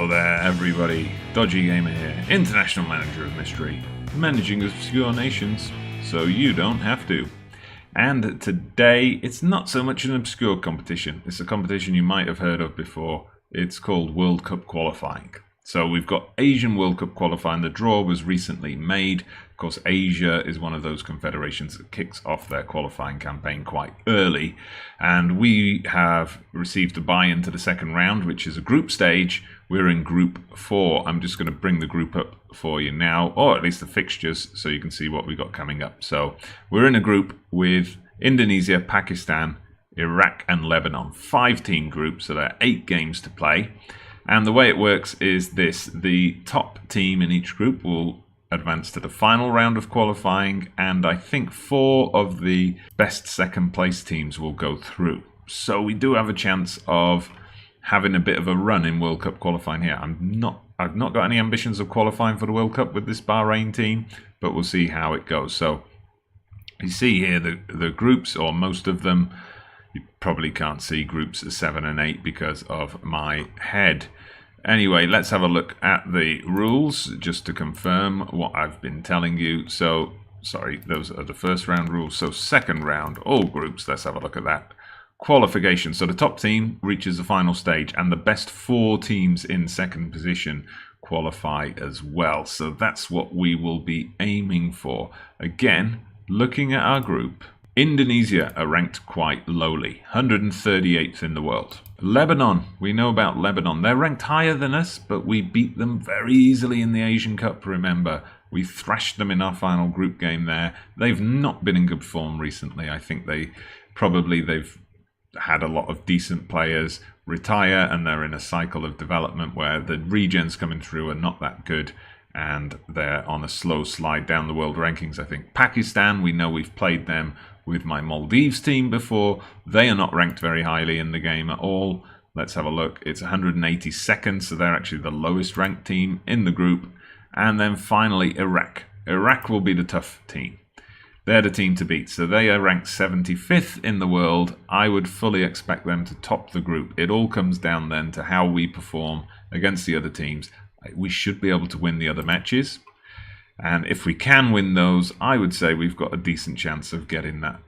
Hello there, everybody. Dodgy Gamer here, International Manager of Mystery, managing obscure nations so you don't have to. And today, it's not so much an obscure competition. It's a competition you might have heard of before. It's called World Cup Qualifying. So we've got Asian World Cup Qualifying. The draw was recently made. Of course, Asia is one of those confederations that kicks off their qualifying campaign quite early. And we have received a buy-in to the second round, which is a group stage. We're in Group 4. I'm just going to bring the group up for you now, or at least the fixtures, so you can see what we've got coming up. So we're in a group with Indonesia, Pakistan, Iraq and Lebanon. 5-team group, so there are 8 games to play. And the way it works is this: the top team in each group will advance to the final round of qualifying, and I think 4 of the best second place teams will go through. So we do have a chance of having a bit of a run in World Cup qualifying here. I've not got any ambitions of qualifying for the World Cup with this Bahrain team, but we'll see how it goes. So you see here the groups, or most of them. You probably can't see groups 7 and 8 because of my head. Anyway, let's have a look at the rules just to confirm what I've been telling you. So, sorry, those are the first round rules. So second round, all groups, let's have a look at that. Qualification. So the top team reaches the final stage, and the best 4 teams in second position qualify as well. So that's what we will be aiming for. Again, looking at our group, Indonesia are ranked quite lowly, 138th in the world. Lebanon, we know about Lebanon. They're ranked higher than us, but we beat them very easily in the Asian Cup, remember. We thrashed them in our final group game there. They've not been in good form recently. I think they've had a lot of decent players retire, and they're in a cycle of development where the regens coming through are not that good, and they're on a slow slide down the world rankings, I think. Pakistan, we know we've played them with my Maldives team before. They are not ranked very highly in the game at all. Let's have a look. It's 182nd, so they're actually the lowest ranked team in the group. And then finally, Iraq. Iraq will be the tough team. They're the team to beat. So they are ranked 75th in the world. I would fully expect them to top the group. It all comes down then to how we perform against the other teams. We should be able to win the other matches. And if we can win those, I would say we've got a decent chance of getting that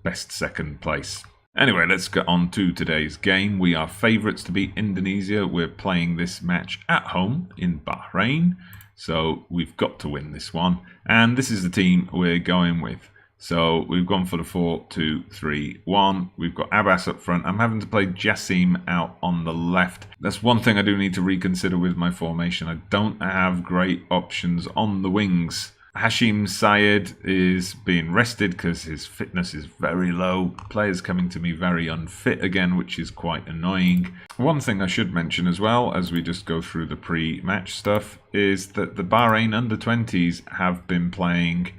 best second place. Anyway, let's get on to today's game. We are favourites to beat Indonesia. We're playing this match at home in Bahrain. So we've got to win this one. And this is the team we're going with. So we've gone for the 4-2-3-1. We've got Abbas up front. I'm having to play Jassim out on the left. That's one thing I do need to reconsider with my formation. I don't have great options on the wings. Hashim Syed is being rested because his fitness is very low. Players coming to me very unfit again, which is quite annoying. One thing I should mention as well, as we just go through the pre-match stuff, is that the Bahrain under-20s have been playing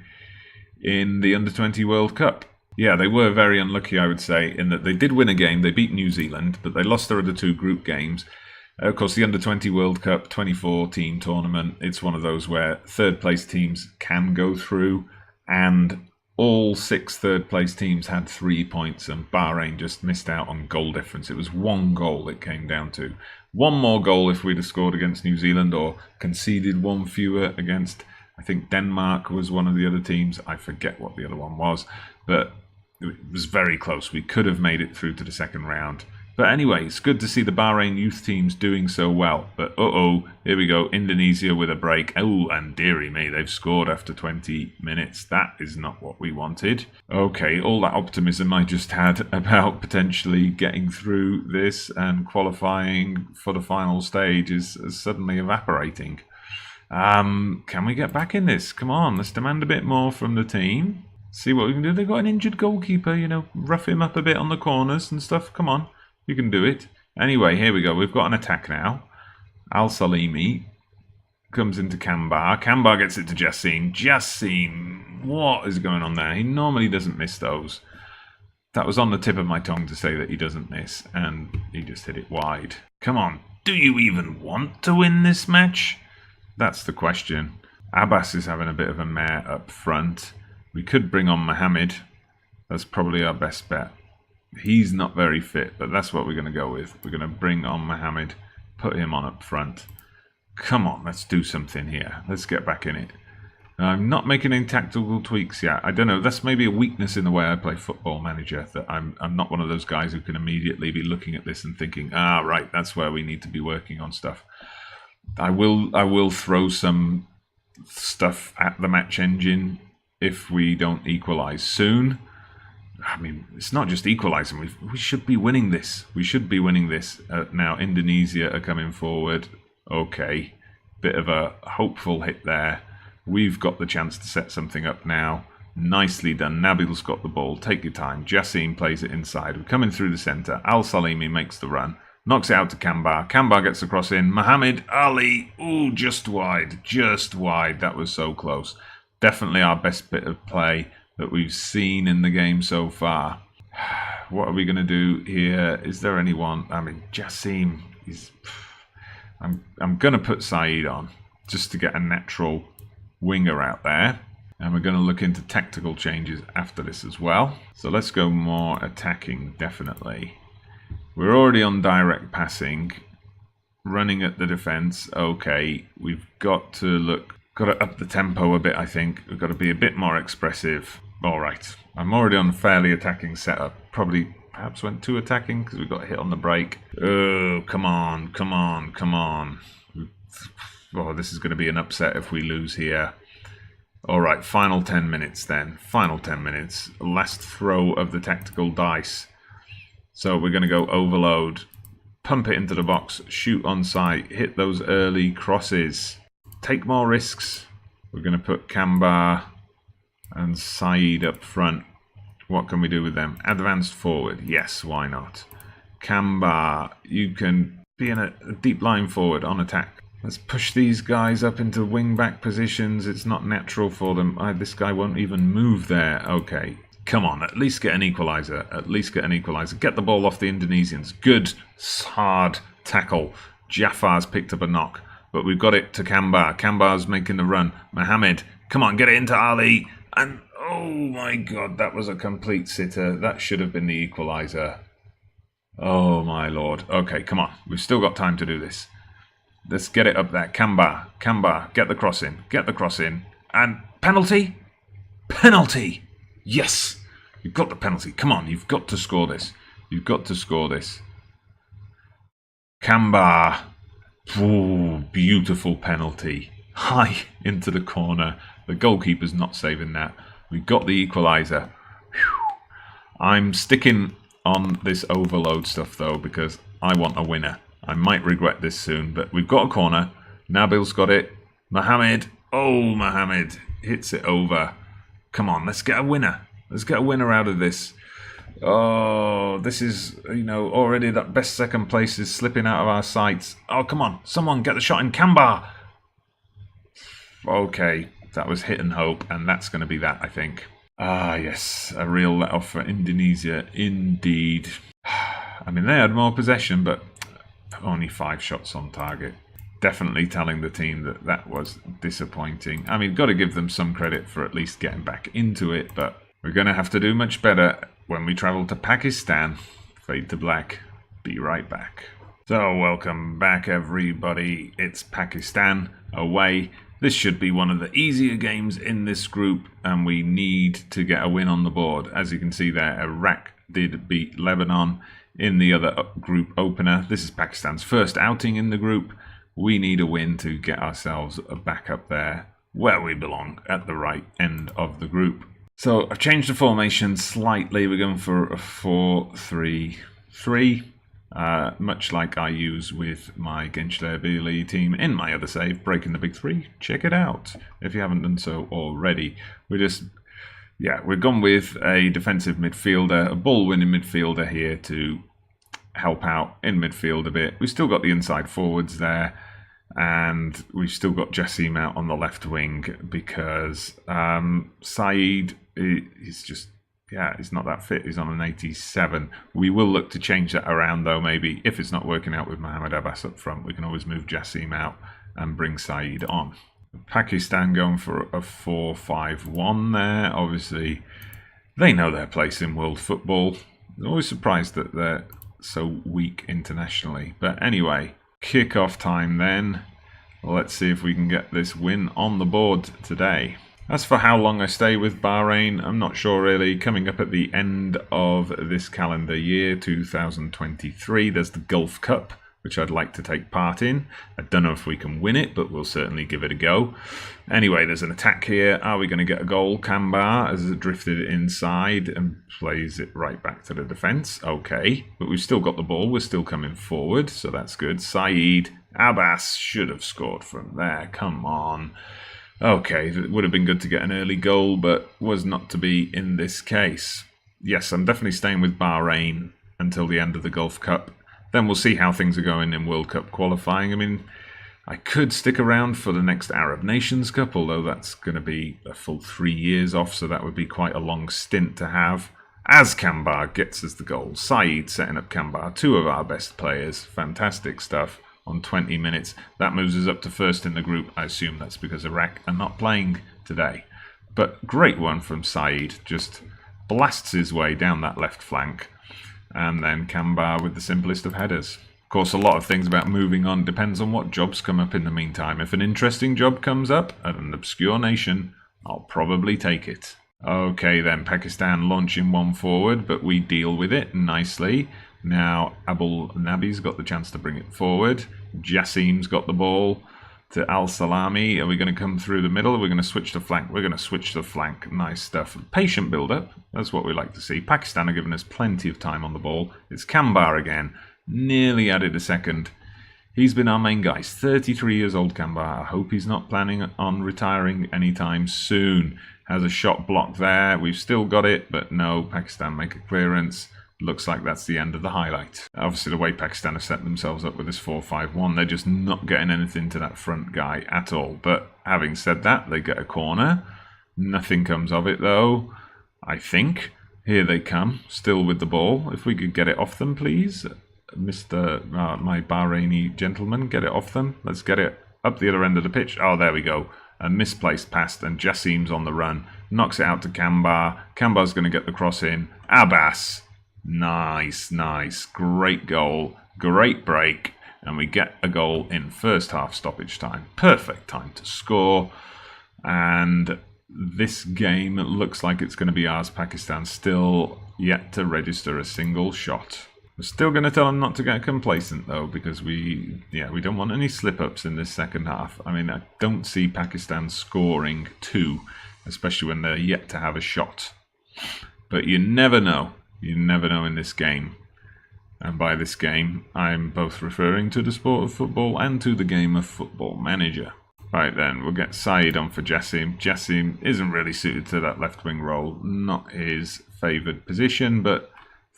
in the Under-20 World Cup. Yeah, they were very unlucky, I would say, in that they did win a game. They beat New Zealand, but they lost their other 2 group games. Of course, the Under-20 World Cup 24-team tournament, it's one of those where third-place teams can go through, and all 6 third-place teams had 3 points, and Bahrain just missed out on goal difference. It was 1 goal it came down to. 1 more goal if we'd have scored against New Zealand, or conceded 1 fewer against, I think Denmark was one of the other teams. I forget what the other one was, but it was very close. We could have made it through to the second round. But anyway, it's good to see the Bahrain youth teams doing so well. But here we go. Indonesia with a break. Oh, and dearie me, they've scored after 20 minutes. That is not what we wanted. Okay, all that optimism I just had about potentially getting through this and qualifying for the final stage is suddenly evaporating. Can we get back in this? Come on, let's demand a bit more from the team. See what we can do. They've got an injured goalkeeper, you know, rough him up a bit on the corners and stuff. Come on, you can do it. Anyway, here we go. We've got an attack now. Al-Salimi comes into Kambar. Kambar gets it to Jassim. Jassim, what is going on there? He normally doesn't miss those. That was on the tip of my tongue to say that he doesn't miss, and he just hit it wide. Come on, do you even want to win this match? That's the question. Abbas is having a bit of a mare up front. We could bring on Mohammed. That's probably our best bet. He's not very fit, but that's what we're going to go with. We're going to bring on Mohammed, put him on up front. Come on, let's do something here. Let's get back in it. I'm not making any tactical tweaks yet. I don't know. That's maybe a weakness in the way I play Football Manager. That I'm not one of those guys who can immediately be looking at this and thinking, right, that's where we need to be working on stuff. I will throw some stuff at the match engine if we don't equalise soon. I mean, it's not just equalising. We should be winning this. We should be winning this. Now, Indonesia are coming forward. Okay, bit of a hopeful hit there. We've got the chance to set something up now. Nicely done. Nabil's got the ball. Take your time. Jassim plays it inside. We're coming through the centre. Al-Salimi makes the run. Knocks it out to Kambar. Kambar gets the cross in. Mohamed Ali. Ooh, just wide. Just wide. That was so close. Definitely our best bit of play that we've seen in the game so far. What are we going to do here? Is there anyone? I mean, Jassim is... I'm going to put Saeed on just to get a natural winger out there. And we're going to look into tactical changes after this as well. So let's go more attacking, definitely. We're already on direct passing. Running at the defence. Okay, we've got to up the tempo a bit, I think. We've got to be a bit more expressive. All right, I'm already on a fairly attacking setup. Perhaps went too attacking because we got hit on the break. Oh, come on, come on, come on. Oh, this is going to be an upset if we lose here. All right, final 10 minutes then. Final 10 minutes. Last throw of the tactical dice. So we're going to go overload. Pump it into the box. Shoot on sight. Hit those early crosses. Take more risks. We're going to put Kambar and Saeed up front. What can we do with them? Advanced forward. Yes, why not? Kambar, you can be in a deep line forward on attack. Let's push these guys up into wing-back positions. It's not natural for them. This guy won't even move there. Okay, come on. At least get an equaliser. At least get an equaliser. Get the ball off the Indonesians. Good, hard tackle. Jafar's picked up a knock. But we've got it to Kambar. Kambar's making the run. Mohamed, come on, get it into Ali. And, oh my God, that was a complete sitter. That should have been the equaliser. Oh my Lord. Okay, come on. We've still got time to do this. Let's get it up there. Kambar, get the cross in. Get the cross in. And penalty? Penalty! Yes! You've got the penalty. Come on, you've got to score this. You've got to score this. Kambar. Ooh, beautiful penalty. High into the corner. The goalkeeper's not saving that. We got the equaliser. I'm sticking on this overload stuff though because I want a winner. I might regret this soon, but we've got a corner. Nabil's got it. Mohamed. Oh, Mohamed hits it over. Come on, let's get a winner. Let's get a winner out of this. Oh, this is, already that best second place is slipping out of our sights. Oh, come on. Someone get the shot in. Kambar. Okay, that was hit and hope, and that's going to be that, I think. Ah, yes, a real let-off for Indonesia, indeed. I mean, they had more possession, but only 5 shots on target. Definitely telling the team that was disappointing. I mean, got to give them some credit for at least getting back into it, but we're going to have to do much better when we travel to Pakistan. Fade to black. Be right back. So, welcome back, everybody. It's Pakistan away. This should be one of the easier games in this group, and we need to get a win on the board. As you can see there, Iraq did beat Lebanon in the other group opener. This is Pakistan's first outing in the group. We need a win to get ourselves back up there where we belong, at the right end of the group. So I've changed the formation slightly. We're going for a 4-3-3, much like I use with my Gençlerbirliği team in my other save, Breaking the Big Three. Check it out if you haven't done so already. We've gone with a defensive midfielder, a ball-winning midfielder here to help out in midfield a bit. We've still got the inside forwards there, and we've still got Jassim out on the left wing because Saeed is he's not that fit. He's on an 87. We will look to change that around though, maybe. If it's not working out with Mohamed Abbas up front, we can always move Jassim out and bring Saeed on. Pakistan going for a 4-5-1 there. Obviously, they know their place in world football. I'm always surprised that they're so weak internationally. But anyway, kick-off time then. Let's see if we can get this win on the board today. As for how long I stay with Bahrain, I'm not sure really. Coming up at the end of this calendar year, 2023, there's the Gulf Cup, which I'd like to take part in. I don't know if we can win it, but we'll certainly give it a go. Anyway, there's an attack here. Are we going to get a goal? Kambar has drifted inside and plays it right back to the defence. Okay, but we've still got the ball. We're still coming forward, so that's good. Saeed, Abbas should have scored from there. Come on. Okay, it would have been good to get an early goal, but was not to be in this case. Yes, I'm definitely staying with Bahrain until the end of the Gulf Cup. Then we'll see how things are going in World Cup qualifying. I mean, I could stick around for the next Arab Nations Cup, although that's going to be a full 3 years off, so that would be quite a long stint to have. As Kambar gets us the goal. Saeed setting up Kambar, 2 of our best players. Fantastic stuff on 20 minutes. That moves us up to first in the group. I assume that's because Iraq are not playing today. But great one from Saeed. Just blasts his way down that left flank. And then Kambar with the simplest of headers. Of course, a lot of things about moving on depends on what jobs come up in the meantime. If an interesting job comes up at an obscure nation, I'll probably take it. Okay then, Pakistan launching one forward, but we deal with it nicely. Now Abul Nabi's got the chance to bring it forward. Jassim's got the ball to Al Salami. Are we going to come through the middle? Are we going to switch the flank? We're going to switch the flank. Nice stuff. Patient build-up. That's what we like to see. Pakistan are giving us plenty of time on the ball. It's Kambar again. Nearly added a second. He's been our main guy. He's 33 years old, Kambar. I hope he's not planning on retiring anytime soon. Has a shot blocked there. We've still got it, but no. Pakistan make a clearance. Looks like that's the end of the highlight. Obviously, the way Pakistan have set themselves up with this 4-5-1, they're just not getting anything to that front guy at all. But having said that, they get a corner. Nothing comes of it, though, I think. Here they come, still with the ball. If we could get it off them, please. Mr. My Bahraini gentleman, get it off them. Let's get it up the other end of the pitch. Oh, there we go. A misplaced pass, and Jassim's on the run. Knocks it out to Kambar. Kambar's going to get the cross in. Abbas. Nice, nice. Great goal. Great break. And we get a goal in first half stoppage time. Perfect time to score. And this game looks like it's going to be ours. Pakistan still yet to register a single shot. We're still going to tell them not to get complacent, though, because we don't want any slip-ups in this second half. I mean, I don't see Pakistan scoring 2, especially when they're yet to have a shot. But you never know. You never know in this game. And by this game, I'm both referring to the sport of football and to the game of Football Manager. Right then, we'll get Saeed on for Jassim. Jassim isn't really suited to that left-wing role. Not his favoured position, but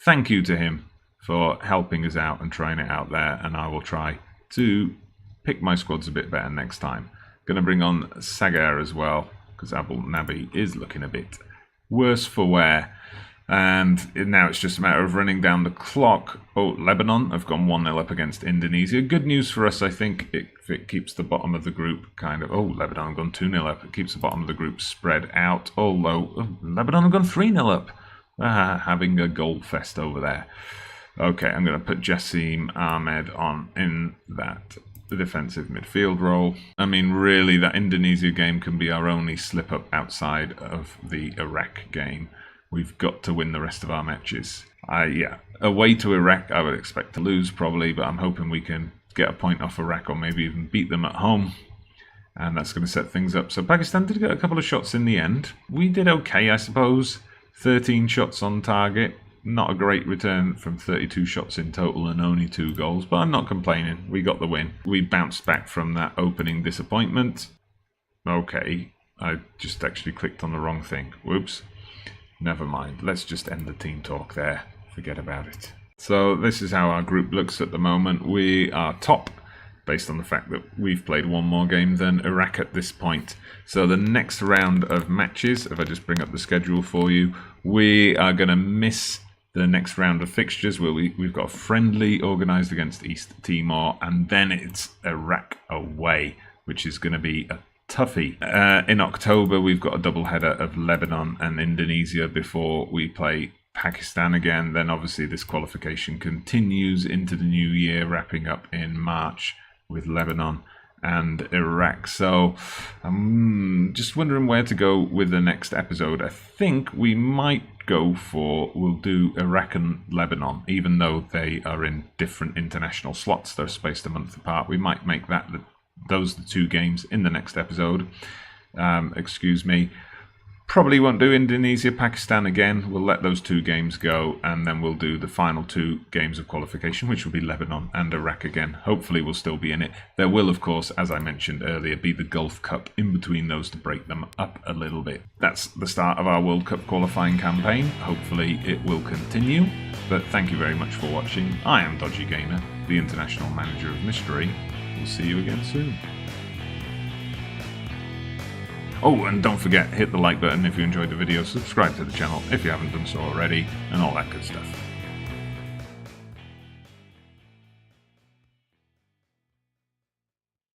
thank you to him for helping us out and trying it out there. And I will try to pick my squads a bit better next time. Going to bring on Sagar as well, because Abul Nabi is looking a bit worse for wear. And now it's just a matter of running down the clock. Oh, Lebanon have gone 1-0 up against Indonesia. Good news for us, I think, if it keeps the bottom of the group kind of... Oh, Lebanon have gone 2-0 up. It keeps the bottom of the group spread out. Although, Lebanon have gone 3-0 up. Having a goal fest over there. Okay, I'm going to put Jassim Ahmed on in that defensive midfield role. I mean, really, that Indonesia game can be our only slip-up outside of the Iraq game. We've got to win the rest of our matches. Away to Iraq, I would expect to lose probably, but I'm hoping we can get a point off Iraq or maybe even beat them at home. And that's going to set things up. So Pakistan did get a couple of shots in the end. We did okay, I suppose. 13 shots on target. Not a great return from 32 shots in total and only 2 goals, but I'm not complaining. We got the win. We bounced back from that opening disappointment. Okay, I just actually clicked on the wrong thing. Whoops. Never mind. Let's just end the team talk there. Forget about it. So this is how our group looks at the moment. We are top, based on the fact that we've played one more game than Iraq at this point. So the next round of matches, if I just bring up the schedule for you, we are going to miss the next round of fixtures where we've got a friendly organised against East Timor, and then it's Iraq away, which is going to be a toughie. In October, we've got a double-header of Lebanon and Indonesia before we play Pakistan again. Then obviously this qualification continues into the new year, wrapping up in March with Lebanon and Iraq. So I'm just wondering where to go with the next episode. I think we might we'll do Iraq and Lebanon, even though they are in different international slots. They're spaced a month apart. We might make those the two games in the next episode. Excuse me. Probably won't do Indonesia, Pakistan again. We'll let those two games go, and then we'll do the final two games of qualification, which will be Lebanon and Iraq again. Hopefully we'll still be in it. There will, of course, as I mentioned earlier, be the Gulf Cup in between those to break them up a little bit. That's the start of our World Cup qualifying campaign. Hopefully it will continue. But thank you very much for watching. I am Dodgy Gamer, the International Manager of Mystery. We'll see you again soon. Oh, and don't forget, hit the like button if you enjoyed the video, subscribe to the channel if you haven't done so already, and all that good stuff.